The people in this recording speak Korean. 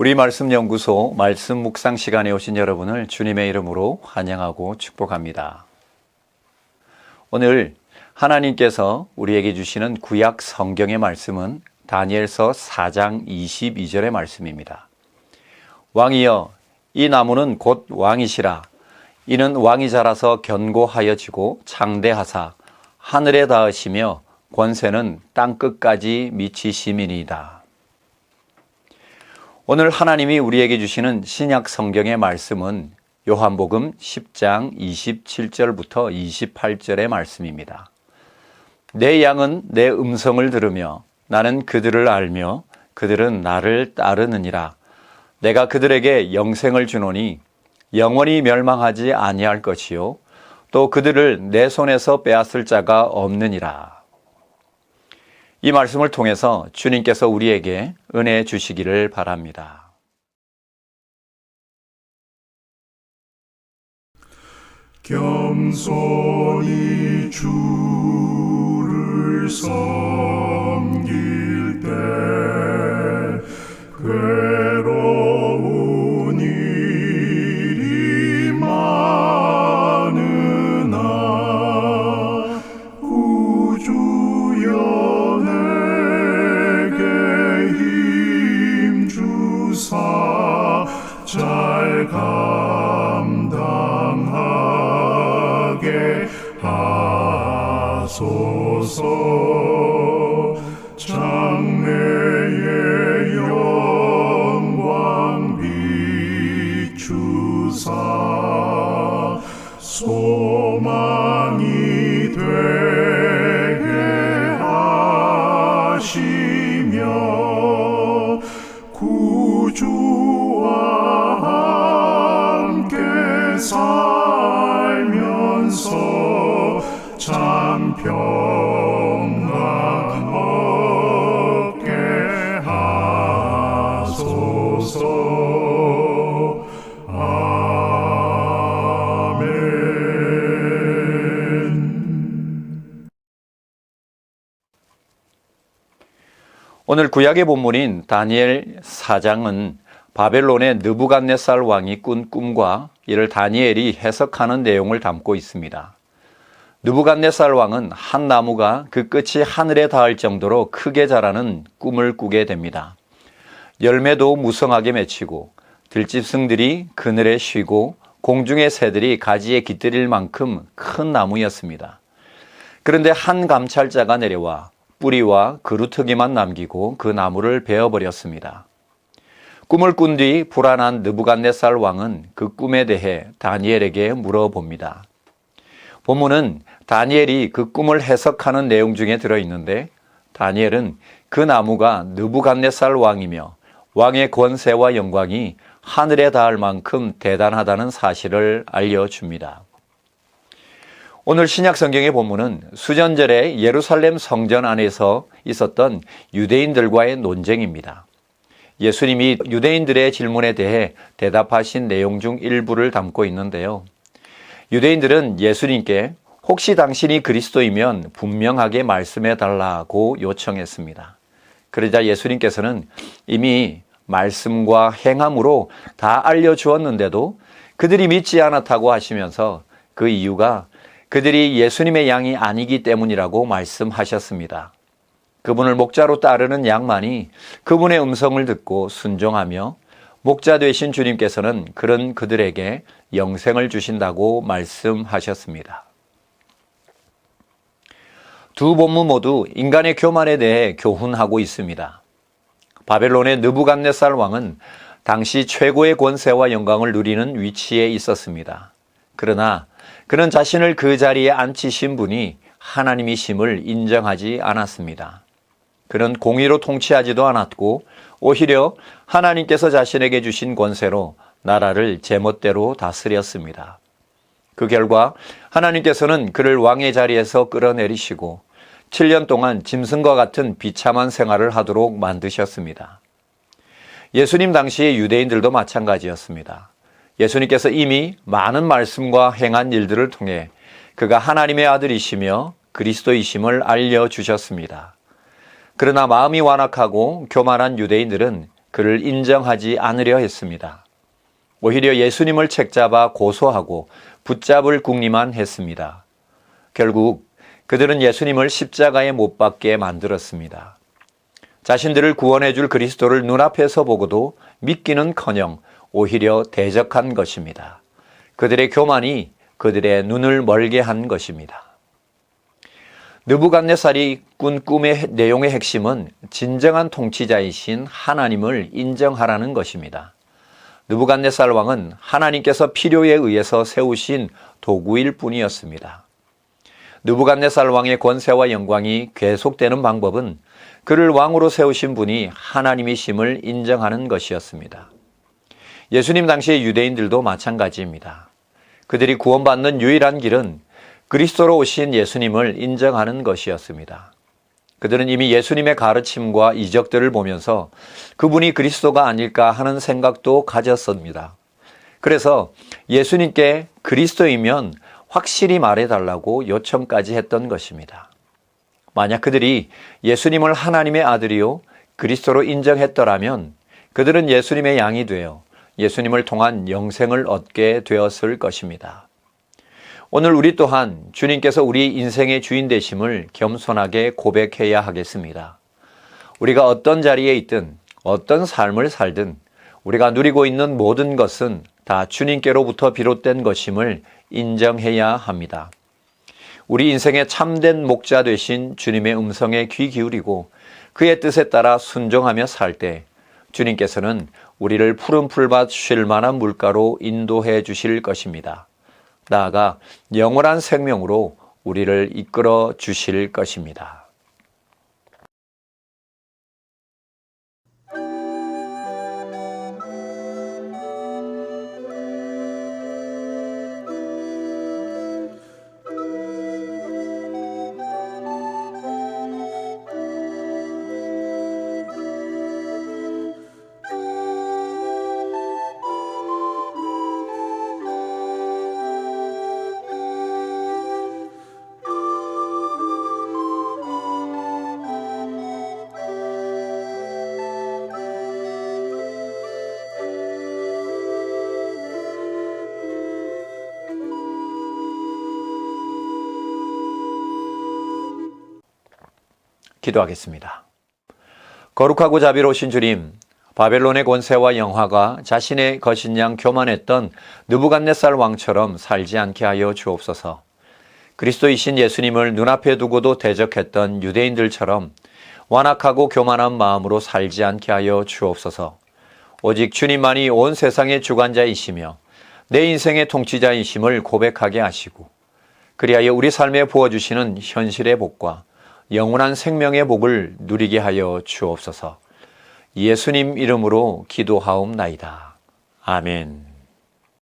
우리 말씀연구소 말씀 묵상 시간에 오신 여러분을 주님의 이름으로 환영하고 축복합니다. 오늘 하나님께서 우리에게 주시는 구약 성경의 말씀은 다니엘서 4장 22절의 말씀입니다. 왕이여, 이 나무는 곧 왕이시라. 이는 왕이 자라서 견고하여지고 창대하사 하늘에 닿으시며 권세는 땅끝까지 미치심이니이다. 오늘 하나님이 우리에게 주시는 신약 성경의 말씀은 요한복음 10장 27절부터 28절의 말씀입니다. 내 양은 내 음성을 들으며 나는 그들을 알며 그들은 나를 따르느니라. 내가 그들에게 영생을 주노니 영원히 멸망하지 아니할 것이요 또 그들을 내 손에서 빼앗을 자가 없느니라. 이 말씀을 통해서 주님께서 우리에게 은혜 주시기를 바랍니다. 겸손히 주를 섬길 때 괴로운 일이 많으나 구주여 잘 감당하게 하소서. 장래의 영광 비추사 소망이 되게 하시며 구주와 함께 살면서 참 평강 얻게 하소서. 아멘. 오늘 구약의 본문인 다니엘 4장은 바벨론의 느부갓네살 왕이 꾼 꿈과 이를 다니엘이 해석하는 내용을 담고 있습니다. 느부갓네살 왕은 한 나무가 그 끝이 하늘에 닿을 정도로 크게 자라는 꿈을 꾸게 됩니다. 열매도 무성하게 맺히고 들짐승들이 그늘에 쉬고 공중의 새들이 가지에 깃들일 만큼 큰 나무였습니다. 그런데 한 감찰자가 내려와 뿌리와 그루터기만 남기고 그 나무를 베어버렸습니다. 꿈을 꾼 뒤 불안한 느부갓네살 왕은 그 꿈에 대해 다니엘에게 물어봅니다. 본문은 다니엘이 그 꿈을 해석하는 내용 중에 들어있는데 다니엘은 그 나무가 느부갓네살 왕이며 왕의 권세와 영광이 하늘에 닿을 만큼 대단하다는 사실을 알려줍니다. 오늘 신약 성경의 본문은 수전절에 예루살렘 성전 안에서 있었던 유대인들과의 논쟁입니다. 예수님이 유대인들의 질문에 대해 대답하신 내용 중 일부를 담고 있는데요. 유대인들은 예수님께 혹시 당신이 그리스도이면 분명하게 말씀해 달라고 요청했습니다. 그러자 예수님께서는 이미 말씀과 행함으로 다 알려주었는데도 그들이 믿지 않았다고 하시면서 그 이유가 그들이 예수님의 양이 아니기 때문이라고 말씀하셨습니다. 그분을 목자로 따르는 양만이 그분의 음성을 듣고 순종하며 목자 되신 주님께서는 그런 그들에게 영생을 주신다고 말씀하셨습니다. 두 본문 모두 인간의 교만에 대해 교훈하고 있습니다. 바벨론의 느부갓네살 왕은 당시 최고의 권세와 영광을 누리는 위치에 있었습니다. 그러나 그는 자신을 그 자리에 앉히신 분이 하나님이심을 인정하지 않았습니다. 그는 공의로 통치하지도 않았고 오히려 하나님께서 자신에게 주신 권세로 나라를 제멋대로 다스렸습니다. 그 결과 하나님께서는 그를 왕의 자리에서 끌어내리시고 7년 동안 짐승과 같은 비참한 생활을 하도록 만드셨습니다. 예수님 당시의 유대인들도 마찬가지였습니다. 예수님께서 이미 많은 말씀과 행한 일들을 통해 그가 하나님의 아들이시며 그리스도이심을 알려주셨습니다. 그러나 마음이 완악하고 교만한 유대인들은 그를 인정하지 않으려 했습니다. 오히려 예수님을 책잡아 고소하고 붙잡을 궁리만 했습니다. 결국 그들은 예수님을 십자가에 못 박게 만들었습니다. 자신들을 구원해 줄 그리스도를 눈앞에서 보고도 믿기는커녕 오히려 대적한 것입니다. 그들의 교만이 그들의 눈을 멀게 한 것입니다. 느부갓네살이 꾼 꿈의 내용의 핵심은 진정한 통치자이신 하나님을 인정하라는 것입니다. 느부갓네살 왕은 하나님께서 필요에 의해서 세우신 도구일 뿐이었습니다. 느부갓네살 왕의 권세와 영광이 계속되는 방법은 그를 왕으로 세우신 분이 하나님이심을 인정하는 것이었습니다. 예수님 당시의 유대인들도 마찬가지입니다. 그들이 구원받는 유일한 길은 그리스도로 오신 예수님을 인정하는 것이었습니다. 그들은 이미 예수님의 가르침과 이적들을 보면서 그분이 그리스도가 아닐까 하는 생각도 가졌습니다. 그래서 예수님께 그리스도이면 확실히 말해달라고 요청까지 했던 것입니다. 만약 그들이 예수님을 하나님의 아들이요 그리스도로 인정했더라면 그들은 예수님의 양이 되어 예수님을 통한 영생을 얻게 되었을 것입니다. 오늘 우리 또한 주님께서 우리 인생의 주인 되심을 겸손하게 고백해야 하겠습니다. 우리가 어떤 자리에 있든 어떤 삶을 살든 우리가 누리고 있는 모든 것은 다 주님께로부터 비롯된 것임을 인정해야 합니다. 우리 인생의 참된 목자 되신 주님의 음성에 귀 기울이고 그의 뜻에 따라 순종하며 살 때 주님께서는 우리를 푸른 풀밭 쉴 만한 물가로 인도해 주실 것입니다. 나아가 영원한 생명으로 우리를 이끌어 주실 것입니다. 기도하겠습니다. 거룩하고 자비로우신 주님, 바벨론의 권세와 영화가 자신의 거신 양 교만했던 느부갓네살 왕처럼 살지 않게 하여 주옵소서. 그리스도이신 예수님을 눈앞에 두고도 대적했던 유대인들처럼 완악하고 교만한 마음으로 살지 않게 하여 주옵소서. 오직 주님만이 온 세상의 주관자이시며 내 인생의 통치자이심을 고백하게 하시고 그리하여 우리 삶에 부어주시는 현실의 복과 영원한 생명의 복을 누리게 하여 주옵소서. 예수님 이름으로 기도하옵나이다. 아멘.